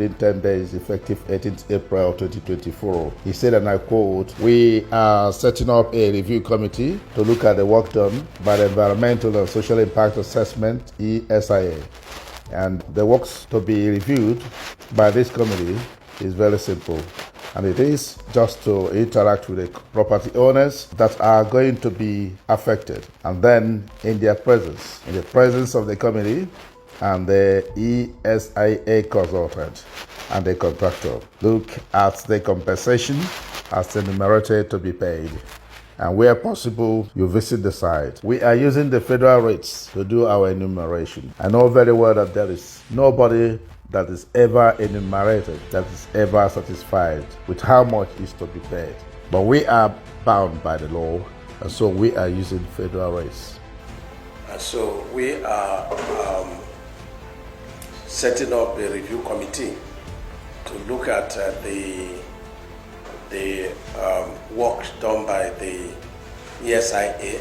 within 10 days, effective 18th April 2024. He said, and I quote, "We are setting up a review committee to look at the work done by the Environmental and Social Impact Assessment, ESIA. And the works to be reviewed by this committee is very simple. And it is just to interact with the property owners that are going to be affected. And then in the presence of the committee and the ESIA consultant and the contractor, look at the compensation as enumerated to be paid. And where possible, you visit the site. We are using the federal rates to do our enumeration. I know very well that there is nobody that is ever enumerated, that is ever satisfied with how much is to be paid. But we are bound by the law, and so we are using federal rates. And so we are setting up a review committee to look at the work done by the ESIA,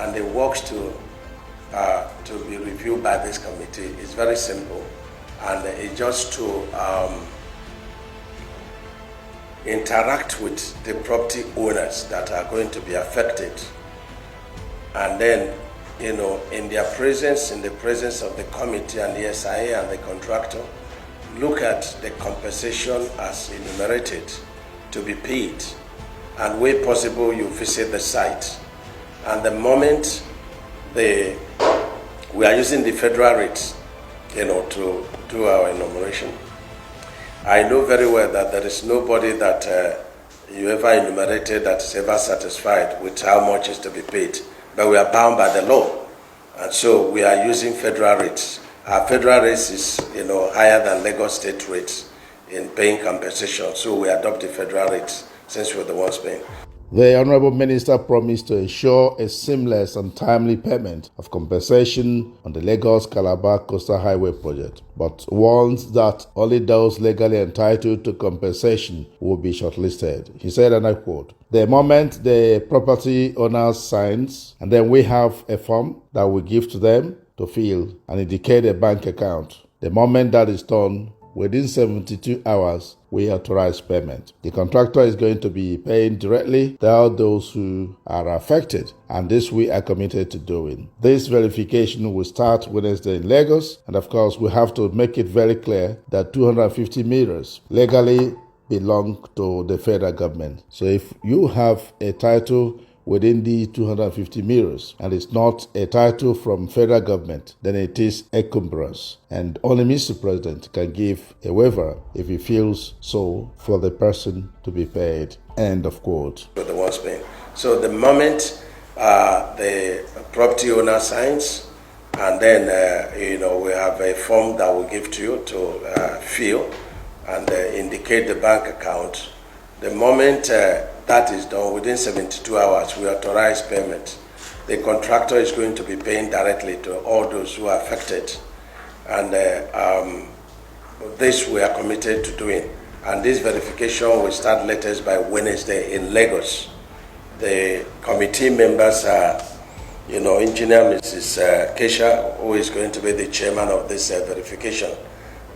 and the works to be reviewed by this committee is very simple. And it's just to interact with the property owners that are going to be affected. And then, in the presence of the committee and the SIA and the contractor, look at the compensation as enumerated to be paid. And where possible, you visit the site. And the moment we are using the federal rates, to do our enumeration. I know very well that there is nobody that you ever enumerated that is ever satisfied with how much is to be paid, but we are bound by the law, and so we are using federal rates. Our federal rates is higher than Lagos state rates in paying compensation, so we adopt the federal rates since we're the ones paying. The Honorable Minister promised to ensure a seamless and timely payment of compensation on the Lagos-Calabar Coastal Highway project, but warns that only those legally entitled to compensation will be shortlisted. He said, and I quote, "The moment the property owner signs, and then we have a form that we give to them to fill and indicate a bank account. The moment that is done, within 72 hours, we authorize payment. The contractor is going to be paying directly to all those who are affected, and this we are committed to doing. This verification will start Wednesday in Lagos, and of course, we have to make it very clear that 250 meters legally belong to the federal government. So if you have a title within the 250 meters and it's not a title from federal government, then it is encumbrance. And only Mr. President can give a waiver if he feels so for the person to be paid." End of quote. The ones paying. So the moment the property owner signs, and then we have a form that we'll give to you to fill and indicate the bank account. The moment that is done, within 72 hours, we authorize payment. The contractor is going to be paying directly to all those who are affected. And this we are committed to doing. And this verification will start latest by Wednesday in Lagos. The committee members are, Engineer Mrs. Kesha, who is going to be the chairman of this verification.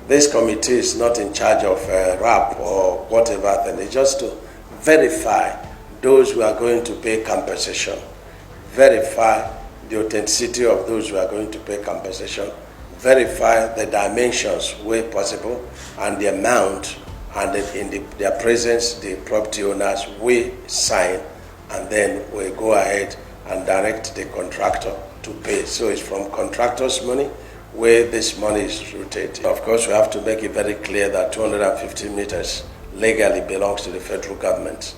This committee is not in charge of RAP or whatever thing. It's just to verify those who are going to pay compensation, verify the authenticity of those who are going to pay compensation, verify the dimensions where possible, and the amount, and in their presence, the property owners will sign, and then we go ahead and direct the contractor to pay. So it's from contractor's money where this money is rotated. Of course, we have to make it very clear that 250 meters legally belongs to the federal government.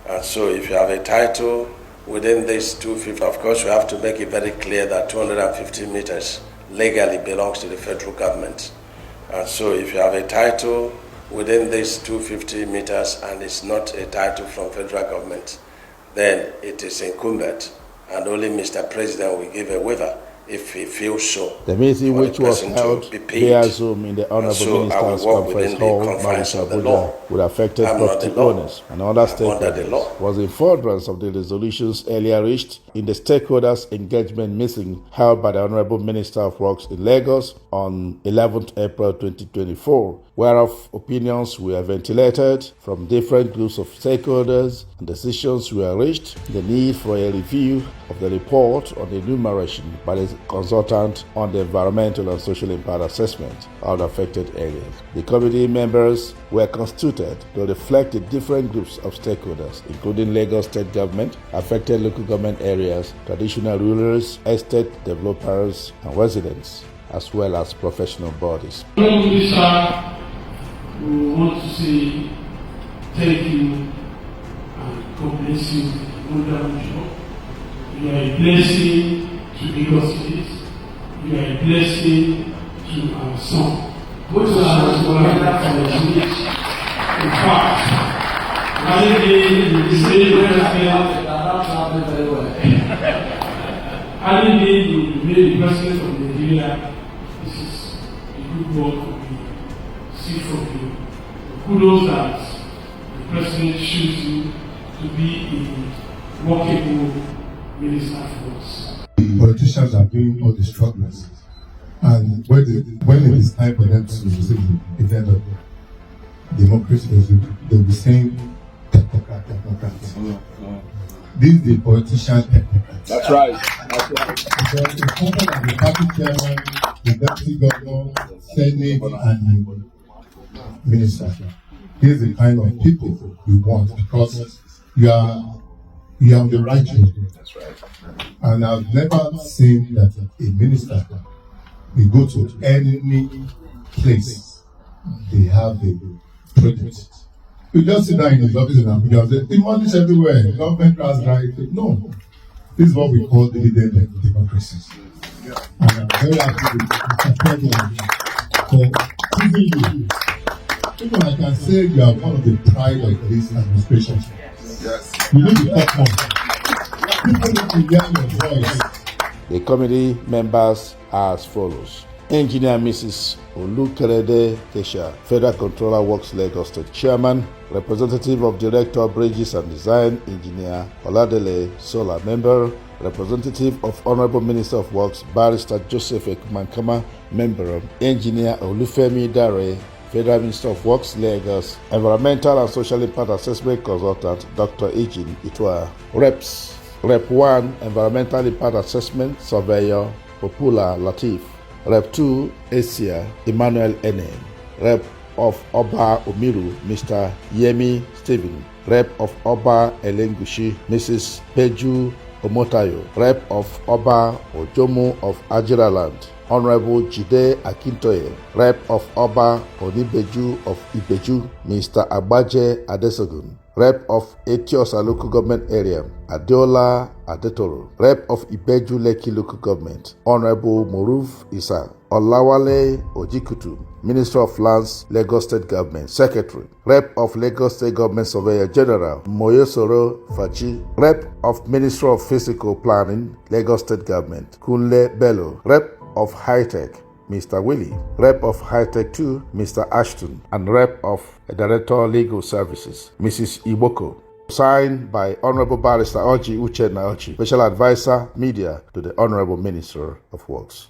And so if you have a title within this 250, of course, we have to make it very clear that 250 meters legally belongs to the federal government. And so if you have a title within this 250 meters and it's not a title from federal government, then it is incumbent, and only Mr. President will give a waiver if he feels so. The meeting, which was held via Zoom in the Honorable Minister's Conference Hall, Marisha Abuja, with affected property owners and other stakeholders, was in furtherance of the resolutions earlier reached in the Stakeholders Engagement meeting held by the Honorable Minister of Works in Lagos on 11th April 2024, whereof opinions were ventilated from different groups of stakeholders and decisions were reached, the need for a review of the report on the enumeration by the consultant on the environmental and social impact assessment of the affected areas. The committee members were constituted to reflect the different groups of stakeholders, including Lagos State government, affected local government areas, traditional rulers, estate developers, and residents, as well as professional bodies. We want to say thank you and God bless you. You are a blessing to Lagos State. You are a blessing to our son. Both of us were in fact, having been in the same president, having been the president of Nigeria, this is a good work we see from you. Kudos that the president chooses you to be a workable minister for us. Politicians are doing all the struggles, and when it is time for them to receive the event of democracy, they'll be saying technocrats. This is the politician technocrats. That's right. Because it's important that the party chairman, the deputy governor, senate, and the minister. These are the kind of people we want, because you are on the right road. That's right. And I've never seen that a minister will go to any place they have a project. You just sit down in his office in Abuja and say, demolish everywhere, government has right. No. This is what we call dividend democracy. And I'm very happy with Mr. President for choosing you. Even I can say you are one of the pride of this administration. Yes. You need to talk more. People need to hear your voice. The committee members are as follows: Engineer Mrs. Olukerede Kesha, Federal Controller Works Lagos State Chairman; Representative of Director Bridges and Design, Engineer Oladele Sola, Member; Representative of Honorable Minister of Works, Barrister Joseph Ekumankama, Member; Engineer Olufemi Dare, Federal Minister of Works, Lagos; Environmental and Social Impact Assessment Consultant, Dr. Ejin Itwa; Reps: Rep 1, Environmental Impact Assessment Surveyor, Popula Latif; Rep 2, Asia, Emmanuel Enem; Rep of Oba Omiru, Mr. Yemi Stephen; Rep of Oba Elengushi, Mrs. Peju Omotayo; Rep of Oba Ojomo of Ajiraland, Honorable Jide Akintoye; Rep of Oba Onibeju of Ibeju, Mr. Agbaje Adesogun; Rep of Etiosa Local Government Area, Adeola Adetoro; Rep of Ibeju Lekki Local Government, Honorable Moruf Isa; Olawale Ojikutu, Minister of Lands, Lagos State Government, Secretary; Rep of Lagos State Government Surveyor General, Moyosoro Fachi; Rep of Minister of Physical Planning, Lagos State Government, Kunle Bello; Rep of High Tech, Mr. Willie; Rep of High Tech 2, Mr. Ashton; and Rep of Director Legal Services, Mrs. Iboko. Signed by Honorable Barrister Oji Uchenna Ochi, Special Advisor Media to the Honorable Minister of Works.